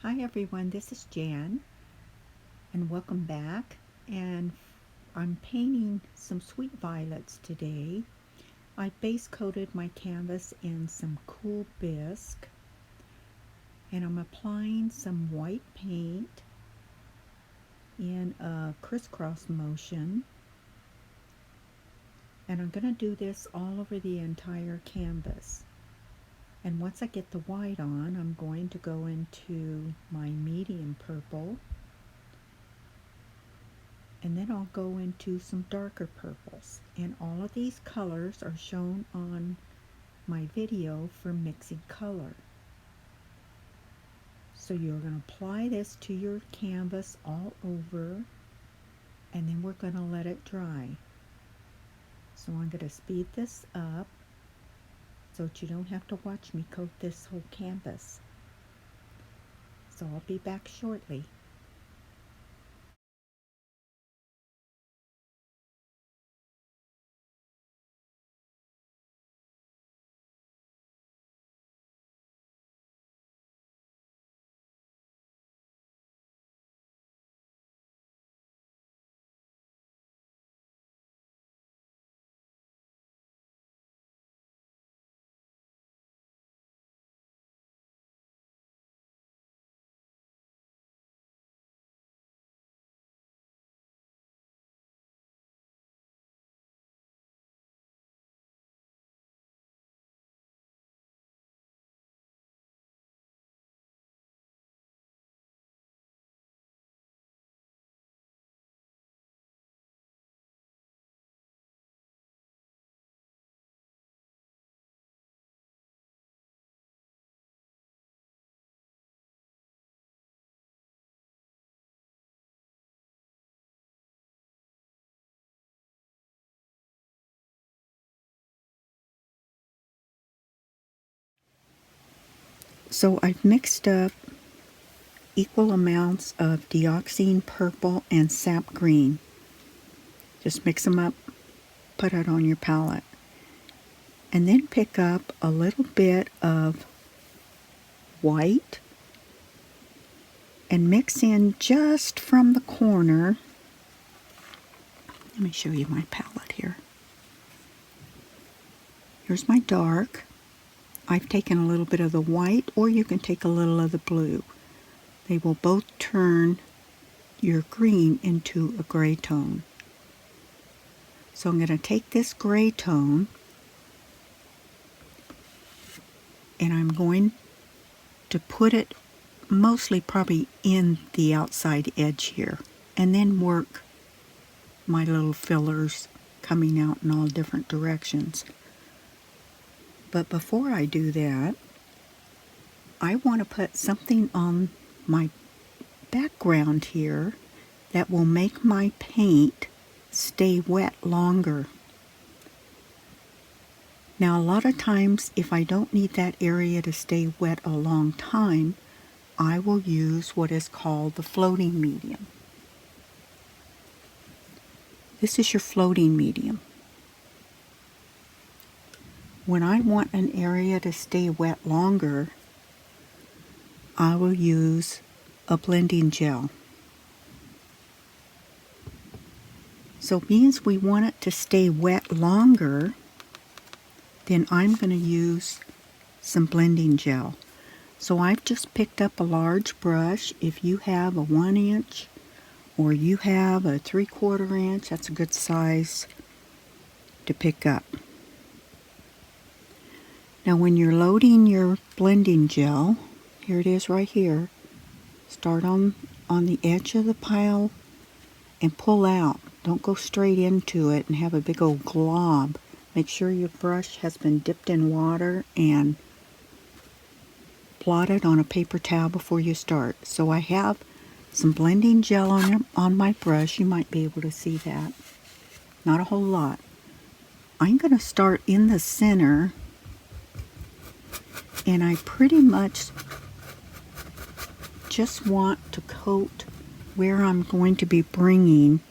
Hi everyone, this is Jan and welcome back. And I'm painting some sweet violets today. I base coated my canvas in some cool bisque and I'm applying some white paint in a crisscross motion. And I'm going to do this all over the entire canvas. And once I get the white on, I'm going to go into my medium purple. And then I'll go into some darker purples. And all of these colors are shown on my video for mixing color. So you're going to apply this to your canvas all over, and then we're going to let it dry. So I'm going to speed this up so that you don't have to watch me coat this whole canvas. So I'll be back shortly. So I've mixed up equal amounts of dioxine purple and sap green. Just mix them up, put it on your palette. And then pick up a little bit of white and mix in just from the corner. Let me show you my palette here. Here's my dark. I've taken a little bit of the white, or you can take a little of the blue. They will both turn your green into a gray tone. So I'm going to take this gray tone and I'm going to put it mostly probably in the outside edge here, and then work my little fillers coming out in all different directions. But before I do that, I want to put something on my background here that will make my paint stay wet longer. Now, a lot of times, if I don't need that area to stay wet a long time, I will use what is called the floating medium. This is your floating medium. When I want an area to stay wet longer, I will use a blending gel. So means we want it to stay wet longer, then I'm going to use some blending gel. So I've just picked up a large brush. If you have a 1 inch or you have a 3/4 inch, that's a good size to pick up. Now when you're loading your blending gel, here it is right here, start on the edge of the pile and pull out. Don't go straight into it and have a big old glob. Make sure your brush has been dipped in water and blot it on a paper towel before you start. So I have some blending gel on my brush. You might be able to see that. Not a whole lot. I'm going to start in the center, and I pretty much just want to coat where I'm going to be bringing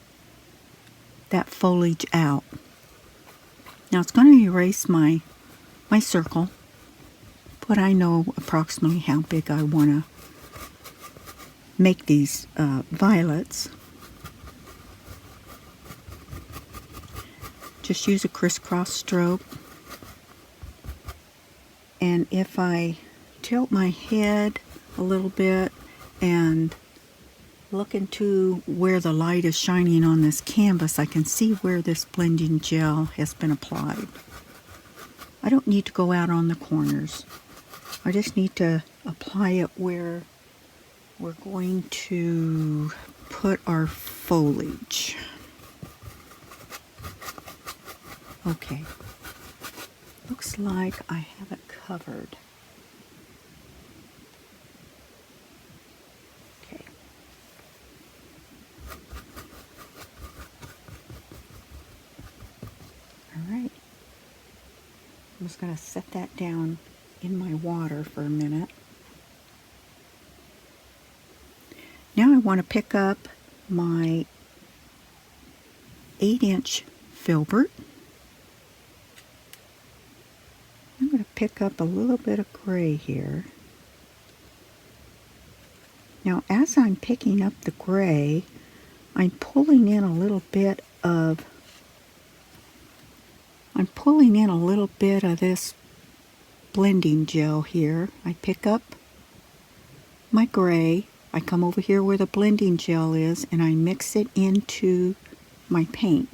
that foliage out. Now it's going to erase my circle, but I know approximately how big I want to make these violets. Just use a crisscross stroke. And if I tilt my head a little bit and look into where the light is shining on this canvas, I can see where this blending gel has been applied. I don't need to go out on the corners. I just need to apply it where we're going to put our foliage. Okay, looks like I have it covered. Okay. All right. I'm just going to set that down in my water for a minute. Now I want to pick up my 8-inch filbert. I'm going to pick up a little bit of gray here. Now as I'm picking up the gray, I'm pulling in a little bit of this blending gel here. I pick up my gray, I come over here where the blending gel is, and I mix it into my paint.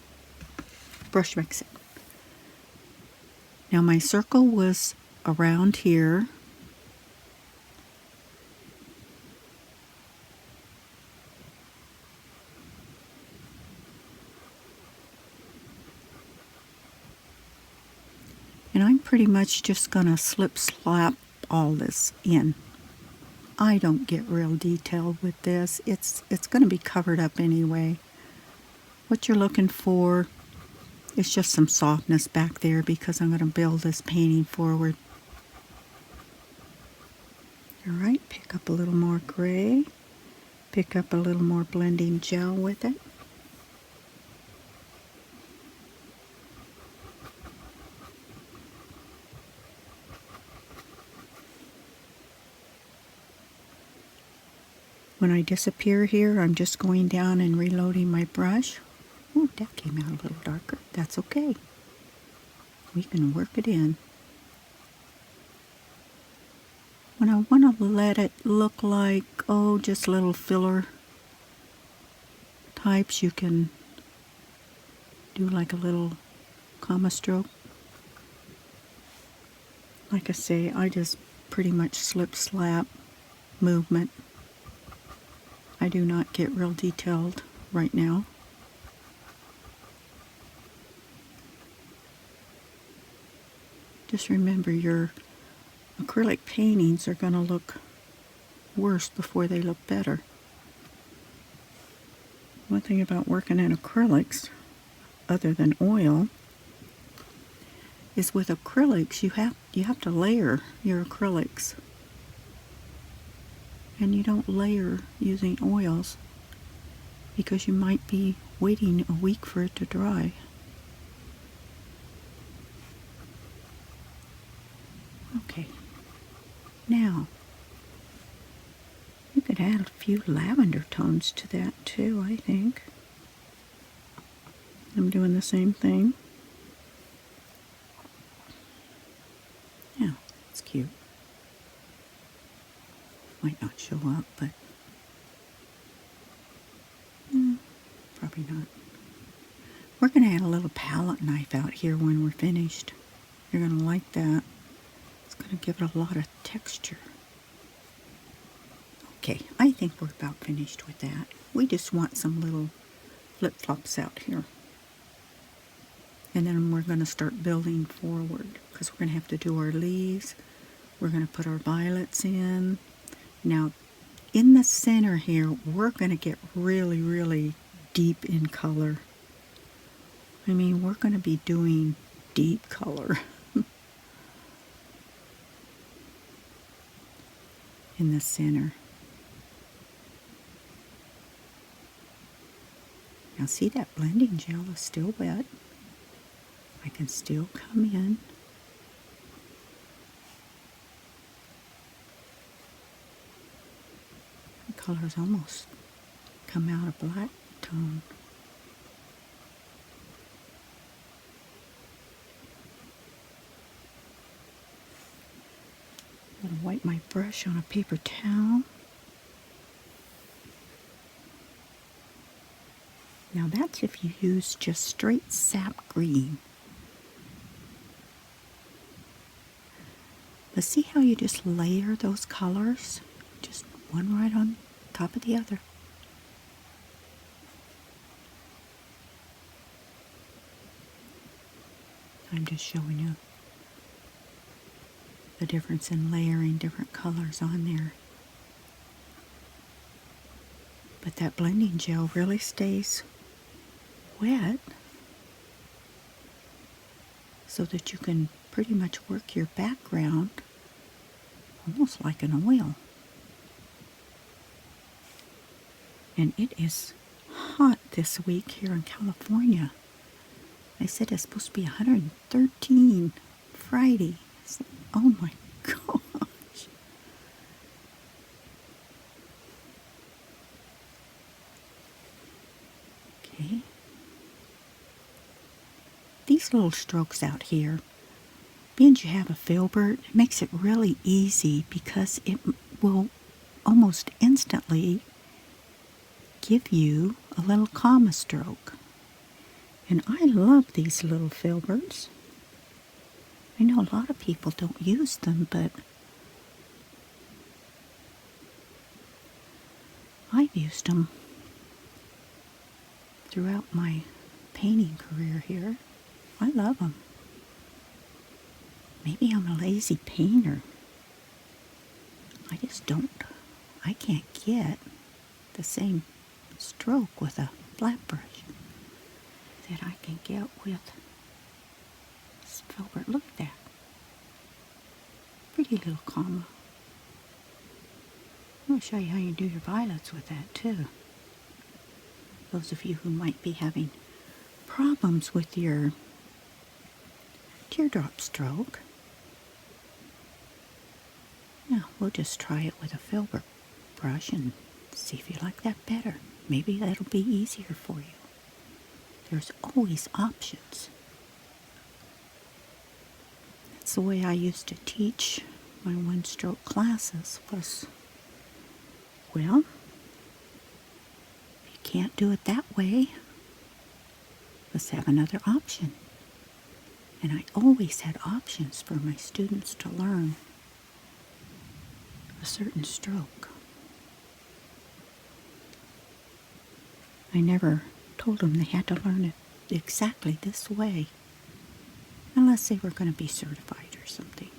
Brush mix it. Now my circle was around here. And I'm pretty much just gonna slip slap all this in. I don't get real detailed with this. It's gonna be covered up anyway. What you're looking for is just some softness back there because I'm gonna build this painting forward. All right, pick up a little more gray. Pick up a little more blending gel with it. When I disappear here, I'm just going down and reloading my brush. Oh, that came out a little darker. That's okay. We can work it in. When I want to let it look like, oh, just little filler types, you can do like a little comma stroke. Like I say, I just pretty much slip slap movement. I do not get real detailed right now. Just remember, your acrylic paintings are going to look worse before they look better. One thing about working in acrylics, other than oil, is with acrylics you have to layer your acrylics. And you don't layer using oils because you might be waiting a week for it to dry. Okay, now you could add a few lavender tones to that too, I think. I'm doing the same thing. Yeah, it's cute. Might not show up, but probably not. We're going to add a little palette knife out here when we're finished. You're going to like that. It's going to give it a lot of texture. Okay, I think we're about finished with that. We just want some little flip-flops out here. And then we're going to start building forward because we're going to have to do our leaves. We're going to put our violets in. Now, in the center here, we're going to get really, really deep in color. I mean, we're going to be doing deep color in the center. Now see, that blending gel is still wet. I can still come in. colors almost come out a black tone. I'm going to wipe my brush on a paper towel. Now that's if you use just straight sap green. But see how you just layer those colors? Just one right on top of the other. I'm just showing you the difference in layering different colors on there. But that blending gel really stays wet so that you can pretty much work your background almost like an oil. And it is hot this week here in California. They said it's supposed to be 113 Friday. So, oh my gosh. Okay. These little strokes out here, being you have a filbert, it makes it really easy because it will almost instantly give you a little comma stroke. And I love these little filberts. I know a lot of people don't use them, but I've used them throughout my painting career here. I love them. Maybe I'm a lazy painter. I just don't. I can't get the same stroke with a flat brush that I can get with this filbert. Look at that. Pretty little comma. I'm going to show you how you do your violets with that too. Those of you who might be having problems with your teardrop stroke. Now we'll just try it with a filbert brush and see if you like that better. Maybe that'll be easier for you. There's always options. That's the way I used to teach my one-stroke classes was, well, if you can't do it that way, let's have another option. And I always had options for my students to learn a certain stroke. I never told them they had to learn it exactly this way, unless they were going to be certified or something.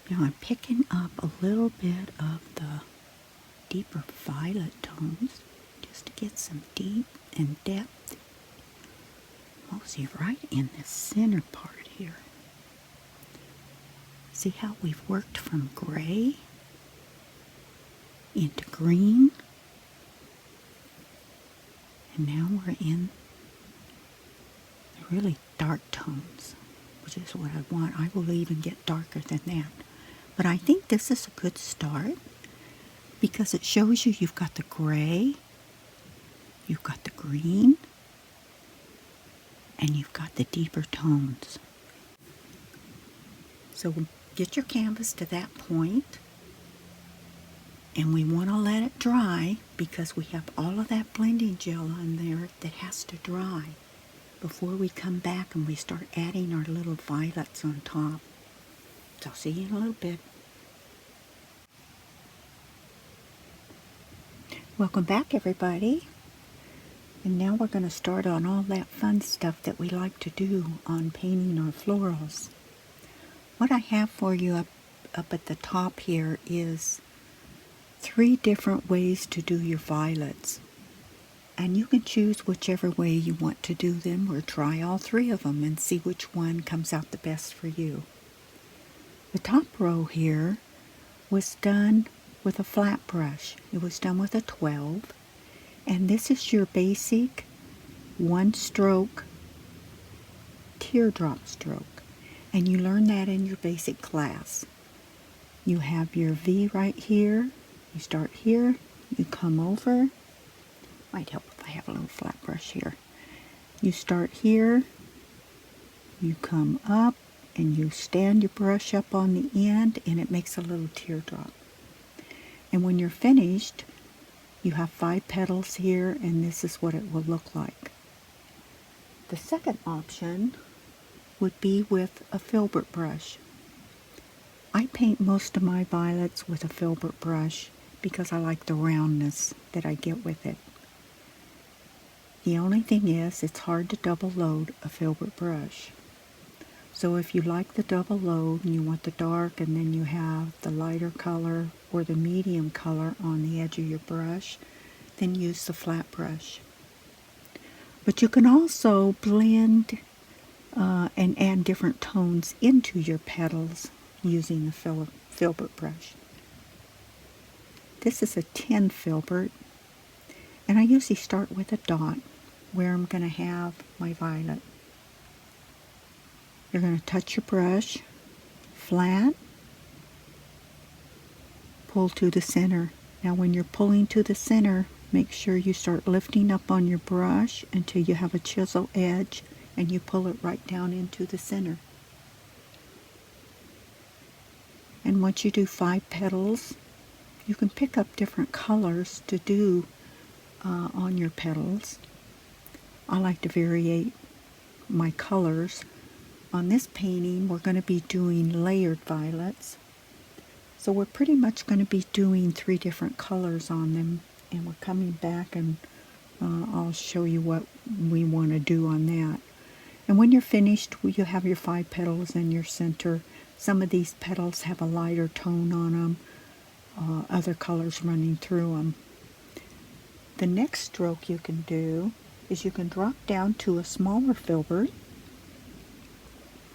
Now I'm picking up a little bit of the deeper violet tones just to get some deep and depth, mostly right in the center part here. See how we've worked from gray into green, and now we're in the really dark tones, which is what I want. I will even get darker than that. But I think this is a good start because it shows you you've got the gray, you've got the green, and you've got the deeper tones. So get your canvas to that point, and we want to let it dry because we have all of that blending gel on there that has to dry before we come back and we start adding our little violets on top. So I'll see you in a little bit. Welcome back, everybody. And now we're going to start on all that fun stuff that we like to do on painting our florals. What I have for you up at the top here is 3 different ways to do your violets. And you can choose whichever way you want to do them or try all 3 of them and see which one comes out the best for you. The top row here was done with a flat brush. It was done with a 12. And this is your basic 1-stroke teardrop stroke. And you learn that in your basic class. You have your V right here. You start here, you come over. Might help if I have a little flat brush here. You start here, you come up, and you stand your brush up on the end, and it makes a little teardrop. And when you're finished, you have 5 petals here, and this is what it will look like. The second option would be with a filbert brush. I paint most of my violets with a filbert brush because I like the roundness that I get with it. The only thing is, it's hard to double load a filbert brush. So if you like the double load and you want the dark and then you have the lighter color or the medium color on the edge of your brush, then use the flat brush. But you can also blend and add different tones into your petals using the filbert brush. This is a 10 filbert, and I usually start with a dot where I'm going to have my violet. You're going to touch your brush flat, pull to the center. Now when you're pulling to the center, make sure you start lifting up on your brush until you have a chisel edge and you pull it right down into the center. And once you do 5 petals, you can pick up different colors to do on your petals. I like to variate my colors. On this painting, we're going to be doing layered violets. So we're pretty much going to be doing 3 different colors on them, and we're coming back and I'll show you what we want to do on that. And when you're finished, you have your 5 petals in your center. Some of these petals have a lighter tone on them, other colors running through them. The next stroke you can do is you can drop down to a smaller filbert.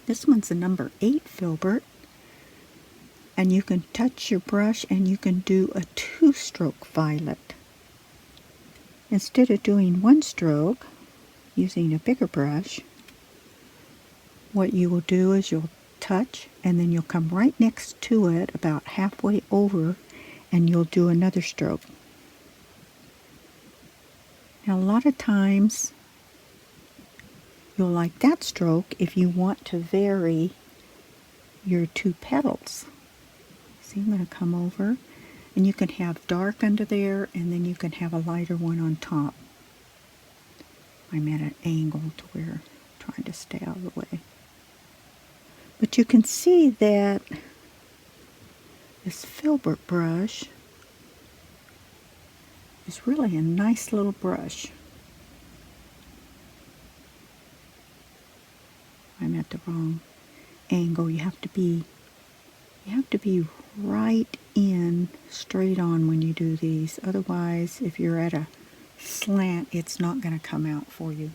This one's a number 8 filbert, and you can touch your brush and you can do a 2-stroke violet. Instead of doing 1 stroke using a bigger brush, what you will do is you'll touch and then you'll come right next to it about halfway over and you'll do another stroke. Now a lot of times you'll like that stroke if you want to vary your 2 petals. See, I'm going to come over and you can have dark under there and then you can have a lighter one on top. I'm at an angle to where I'm trying to stay out of the way. But you can see that this filbert brush is really a nice little brush. I'm at the wrong angle. You have to be right in, straight on when you do these. Otherwise, if you're at a slant, it's not going to come out for you.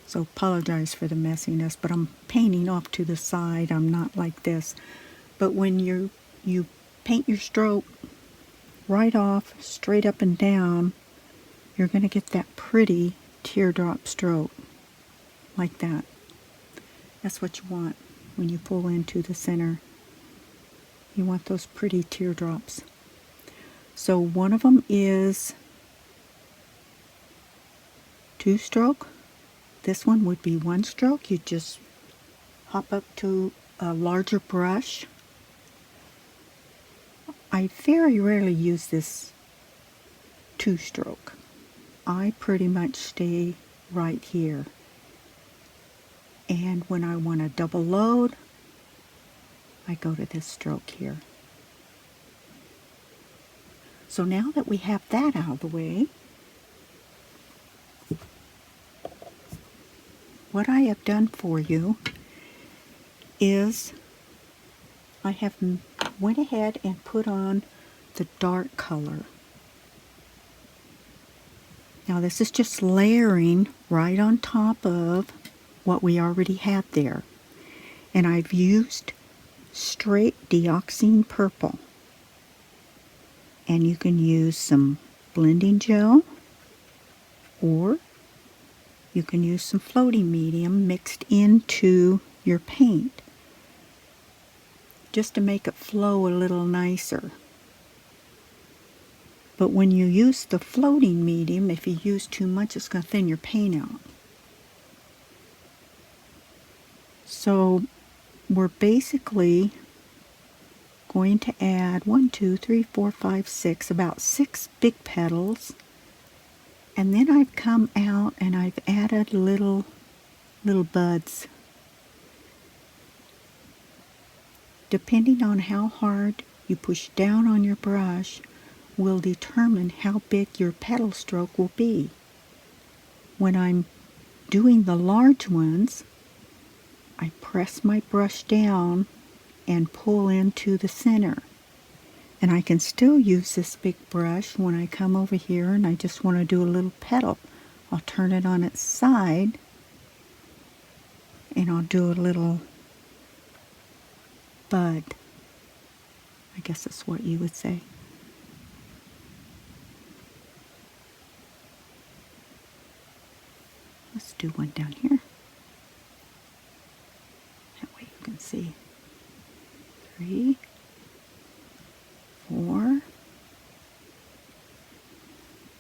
So apologize for the messiness, but I'm painting off to the side. I'm not like this. But when you paint your stroke right off, straight up and down, you're going to get that pretty teardrop stroke, like that. That's what you want when you pull into the center. You want those pretty teardrops. So one of them is 2-stroke. This one would be 1 stroke. You just hop up to a larger brush. I very rarely use this 2-stroke. I pretty much stay right here. And when I want to double load, I go to this stroke here. So now that we have that out of the way, what I have done for you is I have went ahead and put on the dark color. Now this is just layering right on top of what we already had there. And I've used straight dioxine purple. And you can use some blending gel or you can use some floating medium mixed into your paint just to make it flow a little nicer. But when you use the floating medium, if you use too much, it's going to thin your paint out. So we're basically going to add 1, 2, 3, 4, 5, 6, about 6 big petals. And then I've come out and I've added little buds. Depending on how hard you push down on your brush will determine how big your petal stroke will be. When I'm doing the large ones, I press my brush down and pull into the center. And I can still use this big brush when I come over here and I just want to do a little petal. I'll turn it on its side and I'll do a little bud. I guess that's what you would say. Let's do one down here. That way you can see. 3, 4,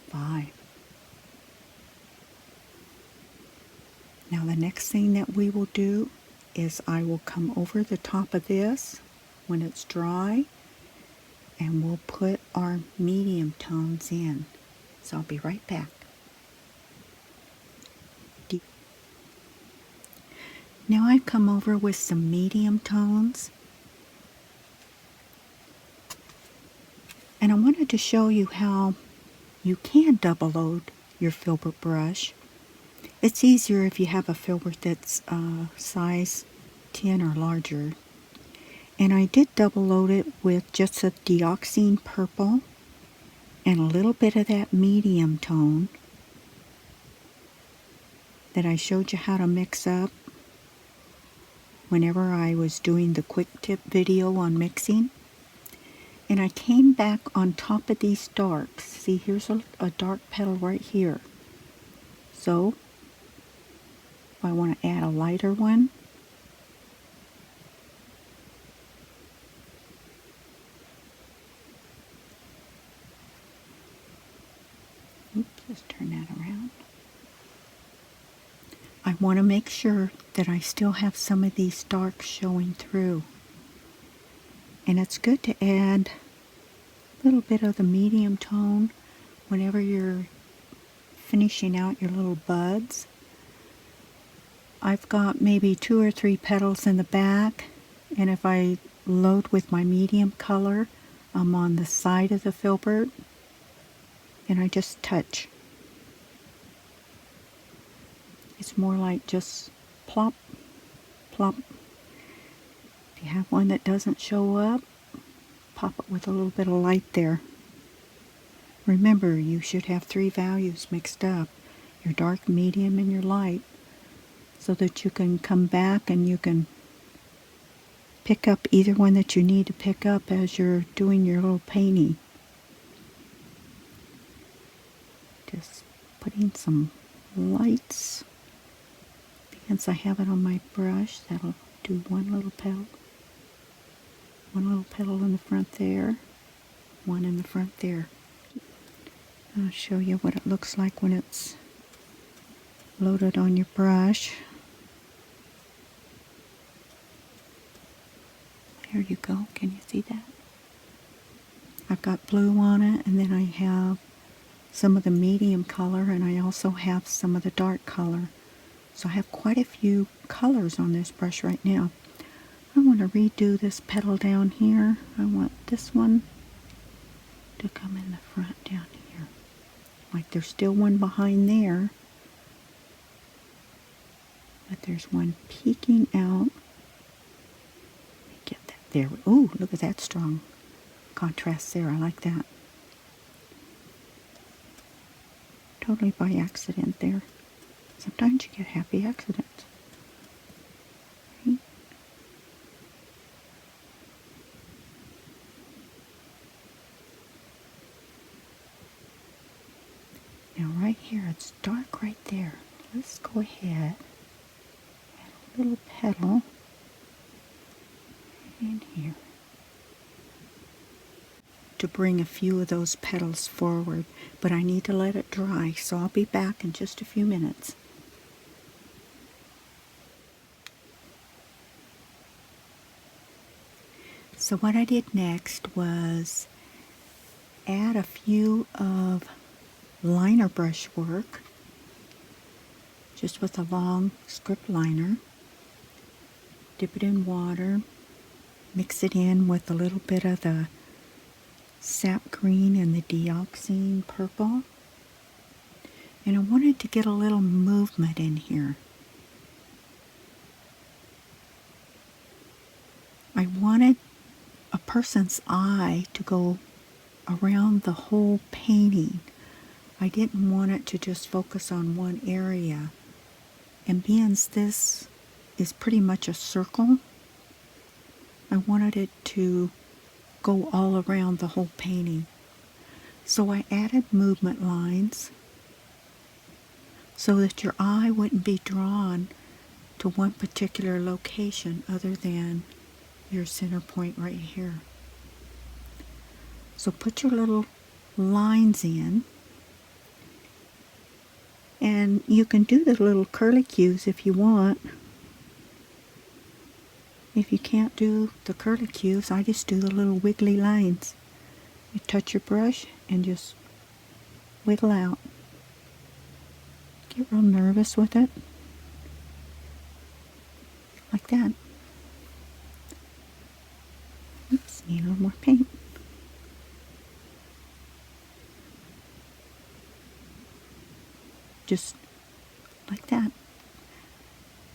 5. Now the next thing that we will do is I will come over the top of this when it's dry and we'll put our medium tones in. So I'll be right back. Now I've come over with some medium tones. And I wanted to show you how you can double load your filbert brush. It's easier if you have a filbert that's size 10 or larger. And I did double load it with just a dioxine purple and a little bit of that medium tone that I showed you how to mix up whenever I was doing the quick tip video on mixing. And I came back on top of these darks. See, here's a dark petal right here. So if I want to add a lighter one, oops, let's turn that around. I want to make sure that I still have some of these darks showing through. And it's good to add a little bit of the medium tone whenever you're finishing out your little buds. I've got maybe 2 or 3 petals in the back, and if I load with my medium color, I'm on the side of the filbert, and I just touch. It's more like just plop, plop. If you have one that doesn't show up, pop it with a little bit of light there. Remember, you should have 3 values mixed up, your dark, medium, and your light, so that you can come back and you can pick up either one that you need to pick up as you're doing your little painting. Just putting some lights. Since I have it on my brush, that'll do one little petal. One little petal in the front there, one in the front there. I'll show you what it looks like when it's loaded on your brush. There you go. Can you see that? I've got blue on it, and then I have some of the medium color, and I also have some of the dark color. So I have quite a few colors on this brush right now. I want to redo this petal down here. I want this one to come in the front down here. Like there's still one behind there, but there's one peeking out. Let me get that there. Ooh, look at that strong contrast there. I like that. Totally by accident there. Sometimes you get happy accidents. Right? Now right here, it's dark right there. let's go ahead, add a little petal in here to bring a few of those petals forward, but I need to let it dry, so I'll be back in just a few minutes. So what I did next was add a few of liner brush work, just with a long script liner. Dip it in water, mix it in with a little bit of the sap green and the dioxazine purple. And I wanted to get a little movement in here. I wanted a person's eye to go around the whole painting. I didn't want it to just focus on one area. And being this is pretty much a circle, I wanted it to go all around the whole painting. So I added movement lines so that your eye wouldn't be drawn to one particular location other than your center point right here. So put your little lines in, and you can do the little curlicues if you want. If you can't do the curlicues, I just do the little wiggly lines. You touch your brush and just wiggle out. Get real nervous with it. Like that. Oops, need a little more paint. Just like that.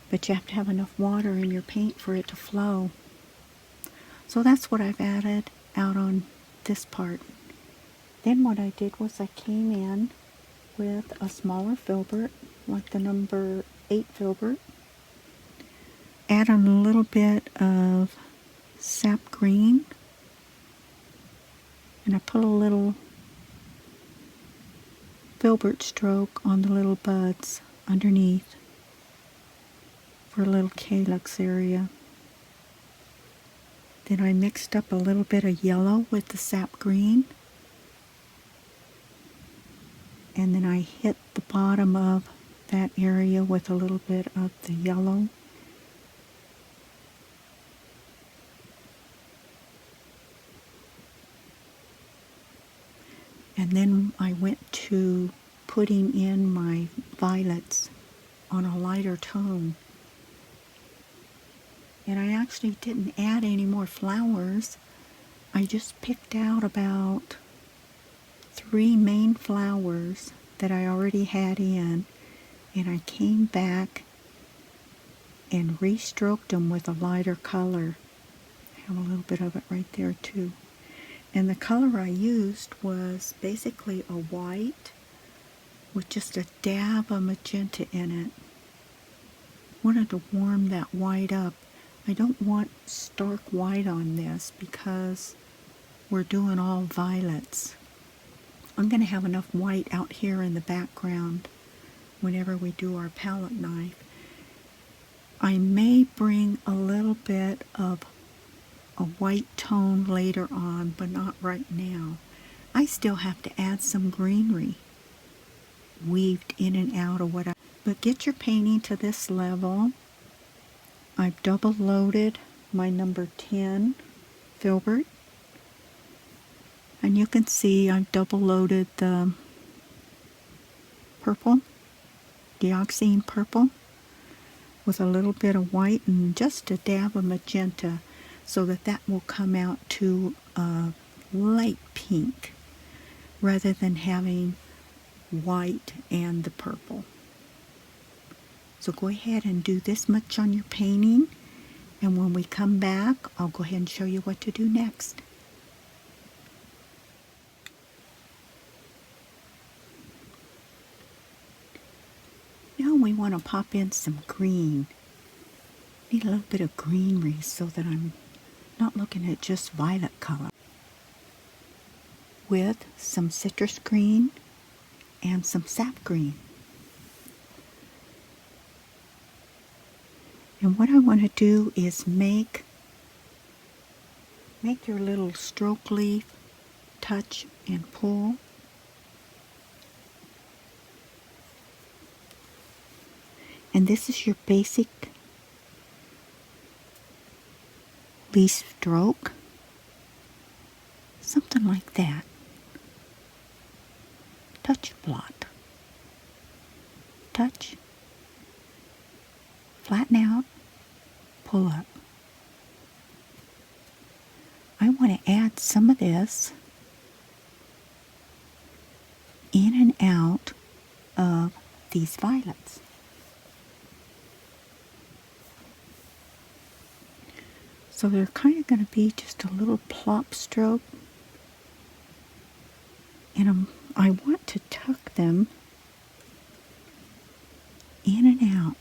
But you have to have enough water in your paint for it to flow. So that's what I've added out on this part. Then what I did was I came in with a smaller filbert, like the number 8 filbert. Add a little bit of sap green. And I put a little filbert stroke on the little buds underneath for a little calyx area. Then I mixed up a little bit of yellow with the sap green. And then I hit the bottom of that area with a little bit of the yellow. And then I went to putting in my violets on a lighter tone. And I actually didn't add any more flowers. I just picked out about 3 main flowers that I already had in, and I came back and restroked them with a lighter color. I have a little bit of it right there too. And the color I used was basically a white with just a dab of magenta in it. Wanted to warm that white up. I don't want stark white on this because we're doing all violets. I'm going to have enough white out here in the background whenever we do our palette knife. I may bring a little bit of a white tone later on, but not right now. I still have to add some greenery weaved in and out of whatever. But get your painting to this level. I've double loaded my number 10 filbert. And you can see I've double loaded the purple, dioxazine purple, with a little bit of white and just a dab of magenta, so that that will come out to a light pink rather than having white and the purple. So go ahead and do this much on your painting, and when we come back, I'll go ahead and show you what to do next. Now we want to pop in some green. Need a little bit of greenery so that I'm not looking at just violet color. With some citrus green and some sap green. And what I want to do is make your little stroke leaf touch and pull. And this is your basic leaf stroke. Something like that. Touch blot. Touch. Flatten out. Pull up. I want to add some of this in and out of these violets. So they're kind of going to be just a little plop stroke. And I want to tuck them in and out.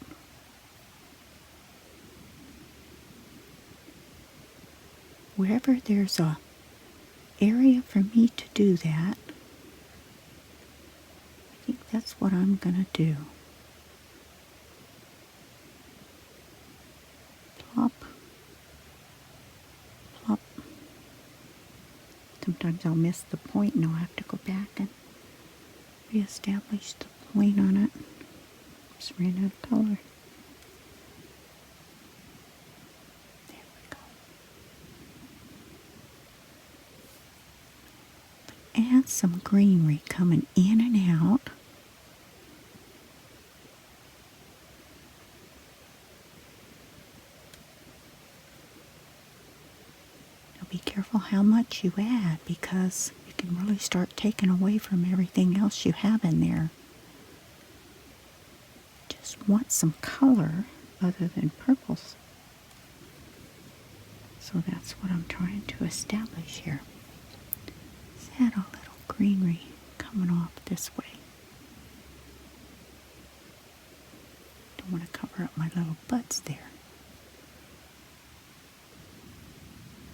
Wherever there's a area for me to do that, I think that's what I'm going to do. Plop. Plop. Sometimes I'll miss the point and I'll have to go back and reestablish the point on it. Just ran out of color. There we go. Add some greenery coming in and out. Now be careful how much you add, because you can really start taking away from everything else you have in there. Just want some color other than purples. So that's what I'm trying to establish here. Let's add a little greenery coming off this way. Don't want to cover up my little buds there.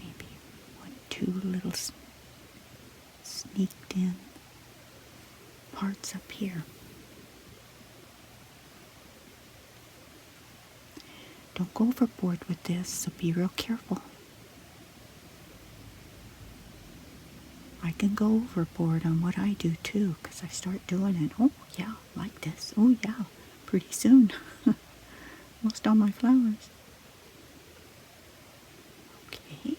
Maybe 1, 2 little sneaked in parts up here. Don't go overboard with this, so be real careful. I can go overboard on what I do too, because I start doing it. Oh yeah, like this. Oh yeah, pretty soon. Most all my flowers. Okay,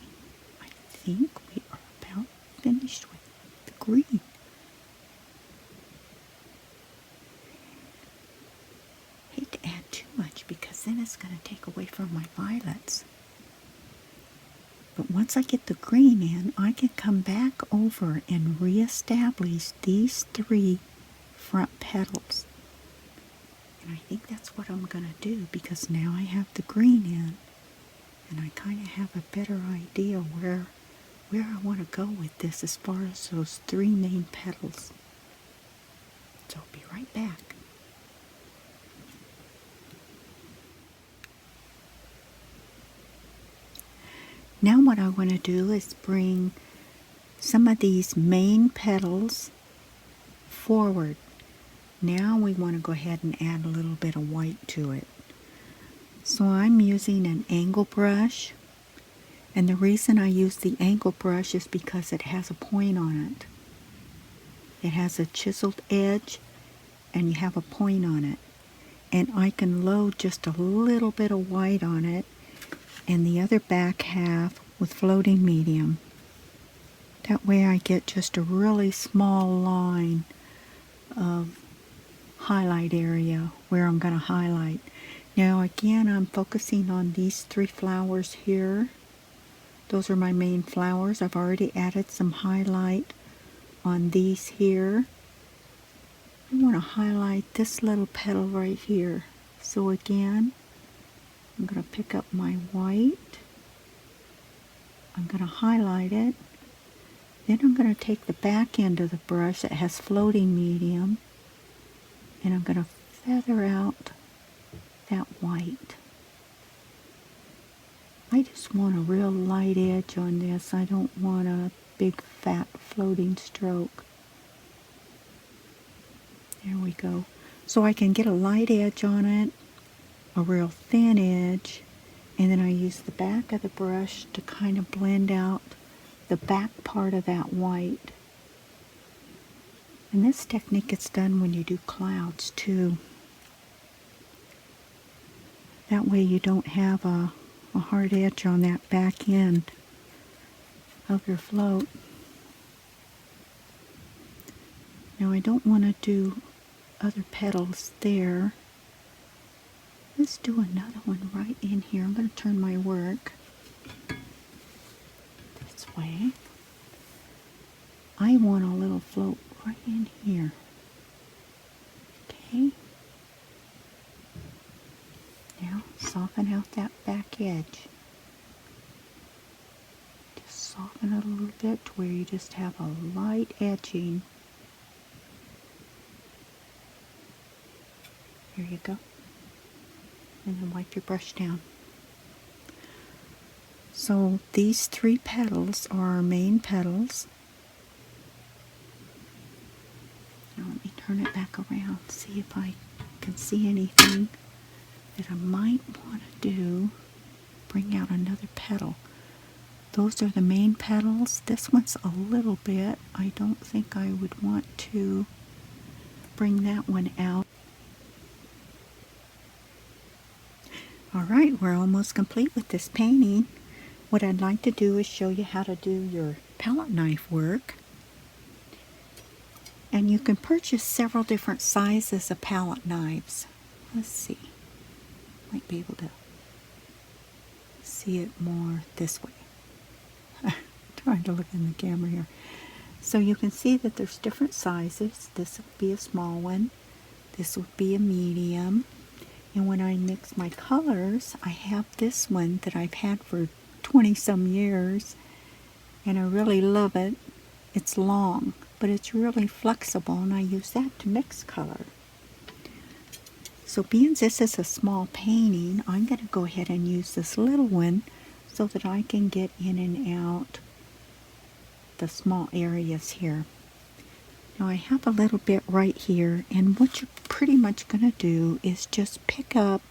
I think we are about finished with the green. Hate to add too much because then it's going to take away from my violets. But once I get the green in, I can come back over and reestablish these 3 front petals. And I think that's what I'm going to do, because now I have the green in, and I kind of have a better idea where I want to go with this as far as those 3 main petals. So I'll be right back. Now what I want to do is bring some of these main petals forward. Now we want to go ahead and add a little bit of white to it. So I'm using an angle brush, and the reason I use the angle brush is because it has a point on it. It has a chiseled edge and you have a point on it. And I can load just a little bit of white on it and the other back half with floating medium. That way I get just a really small line of highlight area where I'm going to highlight. Now again, I'm focusing on these 3 flowers here. Those are my main flowers. I've already added some highlight on these here. I want to highlight this little petal right here. So again, I'm going to pick up my white. I'm going to highlight it. Then I'm going to take the back end of the brush that has floating medium, and I'm going to feather out that white. I just want a real light edge on this. I don't want a big fat floating stroke. There we go. So I can get a light edge on it, a real thin edge, and then I use the back of the brush to kind of blend out the back part of that white. And this technique is done when you do clouds too. That way you don't have a hard edge on that back end of your float. Now I don't want to do other petals there. Let's do another one right in here. I'm going to turn my work this way. I want a little float right in here. Okay. Now soften out that back edge. Just soften it a little bit to where you just have a light edging. Here you go. And then wipe your brush down. So these 3 petals are our main petals. Now let me turn it back around, see if I can see anything that I might want to do. Bring out another petal. Those are the main petals. This one's a little bit. I don't think I would want to bring that one out. Alright, we're almost complete with this painting. What I'd like to do is show you how to do your palette knife work. And you can purchase several different sizes of palette knives. Let's see. Might be able to see it more this way. Trying to look in the camera here. So you can see that there's different sizes. This would be a small one. This would be a medium. And when I mix my colors, I have this one that I've had for 20 some years, and I really love it. It's long, but it's really flexible, and I use that to mix color. So being this is a small painting, I'm going to go ahead and use this little one so that I can get in and out the small areas here. Now I have a little bit right here, and what you're pretty much going to do is just pick up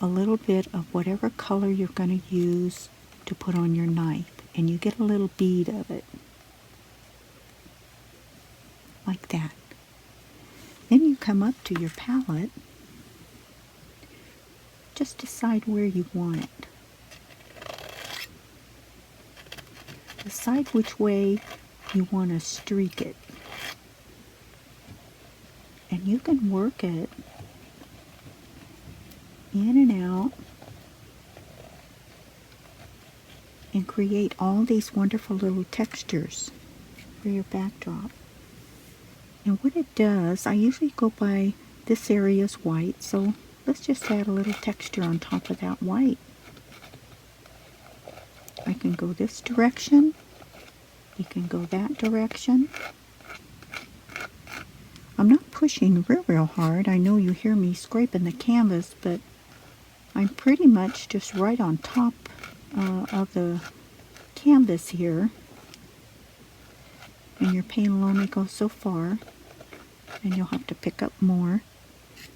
a little bit of whatever color you're going to use to put on your knife, and you get a little bead of it. Like that. Then you come up to your palette. Just decide where you want it. Decide which way you want to streak it. And you can work it in and out and create all these wonderful little textures for your backdrop. And what it does, I usually go by this area's white, so let's just add a little texture on top of that white. I can go this direction, you can go that direction. I'm not pushing real hard. I know you hear me scraping the canvas, but I'm pretty much just right on top of the canvas here. And your paint will only go so far, and you'll have to pick up more.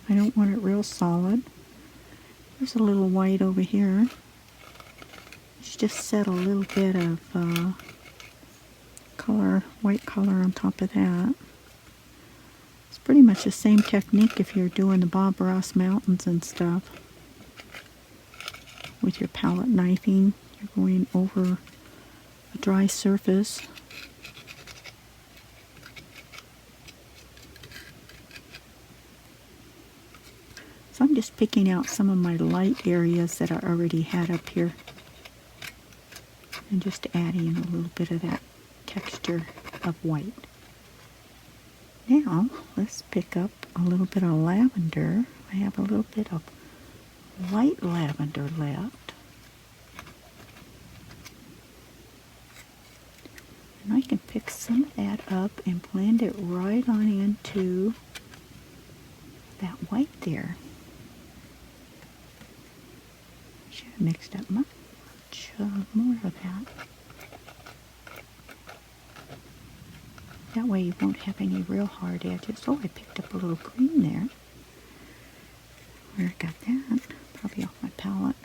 I don't want it real solid. There's a little white over here. Let's just set a little bit of color, white color on top of that. Pretty much the same technique if you're doing the Bob Ross mountains and stuff. With your palette knifing, you're going over a dry surface. So I'm just picking out some of my light areas that I already had up here. And just adding a little bit of that texture of white. Now, let's pick up a little bit of lavender. I have a little bit of light lavender left. And I can pick some of that up and blend it right on into that white there. Should have mixed up much more of that. That way you won't have any real hard edges. Oh, I picked up a little green there. Where I got that. Probably off my palette.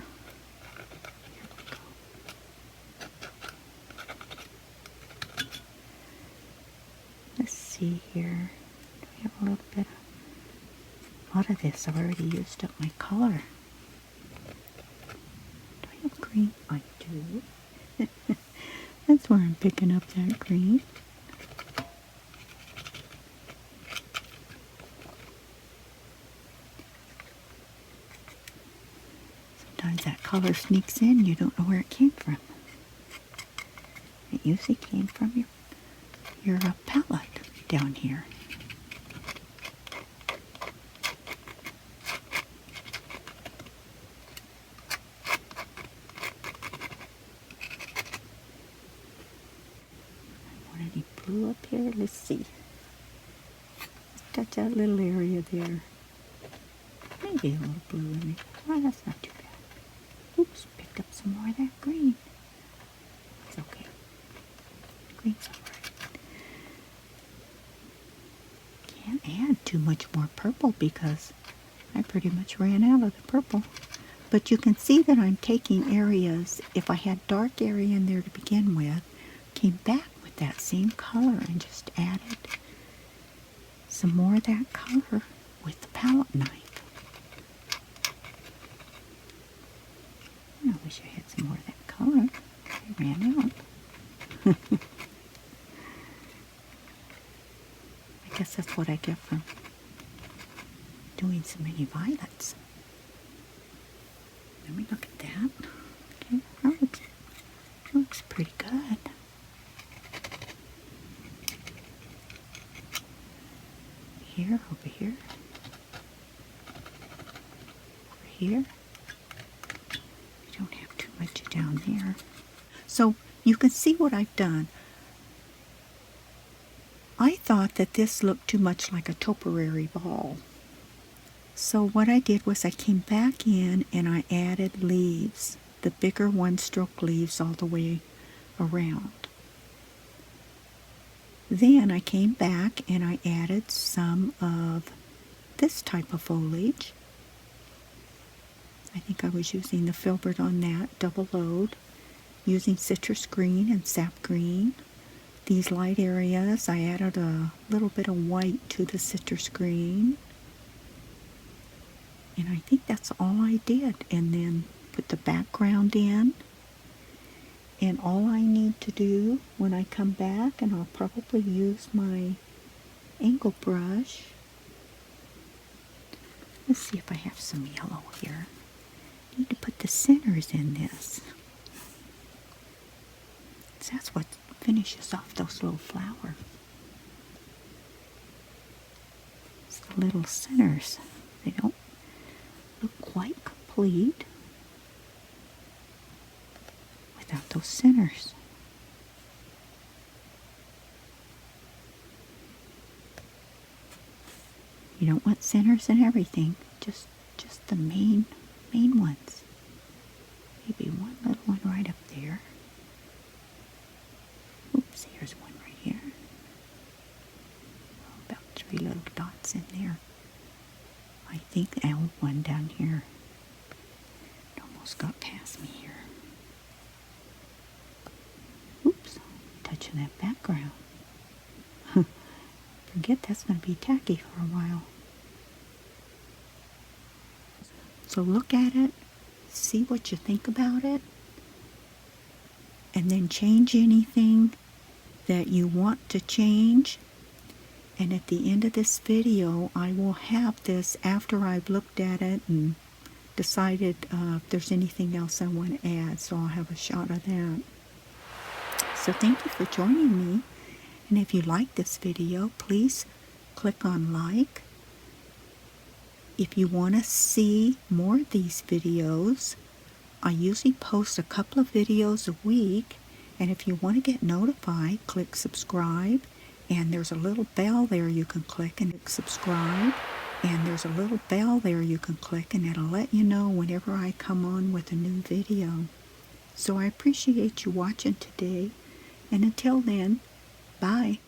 Let's see here. Do we have a little bit of... A lot of this I've already used up my color. Do I have green? I do. That's where I'm picking up that green. Sometimes that color sneaks in, you don't know where it came from. It usually came from your palette down here. Want any blue up here? Let's see. Let's touch that little area there. Maybe a little blue in it. Oh, that's not too bad. Oops, picked up some more of that green. It's okay. Green's alright. Can't add too much more purple because I pretty much ran out of the purple. But you can see that I'm taking areas, if I had dark area in there to begin with, came back with that same color and just added some more of that color with the palette knife. I wish I had some more of that color. I ran out. I guess that's what I get from doing so many violets. Let me look at that. Okay, that looks pretty good. Here, over here, over here. We don't have too much down there. So you can see what I've done. I thought that this looked too much like a topiary ball. So what I did was I came back in and I added leaves, the bigger one-stroke leaves all the way around. Then I came back and I added some of this type of foliage. I think I was using the filbert on that, double load, using citrus green and sap green. These light areas, I added a little bit of white to the citrus green. And I think that's all I did. And then put the background in. And all I need to do when I come back, and I'll probably use my angle brush. Let's see if I have some yellow here. I need to put the centers in this. So that's what finishes off those little flowers. It's the little centers. They don't look quite complete without those centers. You don't want centers in everything, just the main ones. Maybe one little one right up there. Oops, here's one right here. Oh, about 3 little dots in there. I think one down here. It almost got past me here. Oops, touching that background. Forget that's going to be tacky for a while. So look at it, see what you think about it, and then change anything that you want to change. And at the end of this video, I will have this after I've looked at it and decided if there's anything else I want to add, so I'll have a shot of that. So thank you for joining me, and if you like this video, please click on like. If you want to see more of these videos, I usually post a couple of videos a week, and if you want to get notified, click subscribe, and there's a little bell there you can click and subscribe, and there's a little bell there you can click, and it'll let you know whenever I come on with a new video. So I appreciate you watching today, and until then, bye.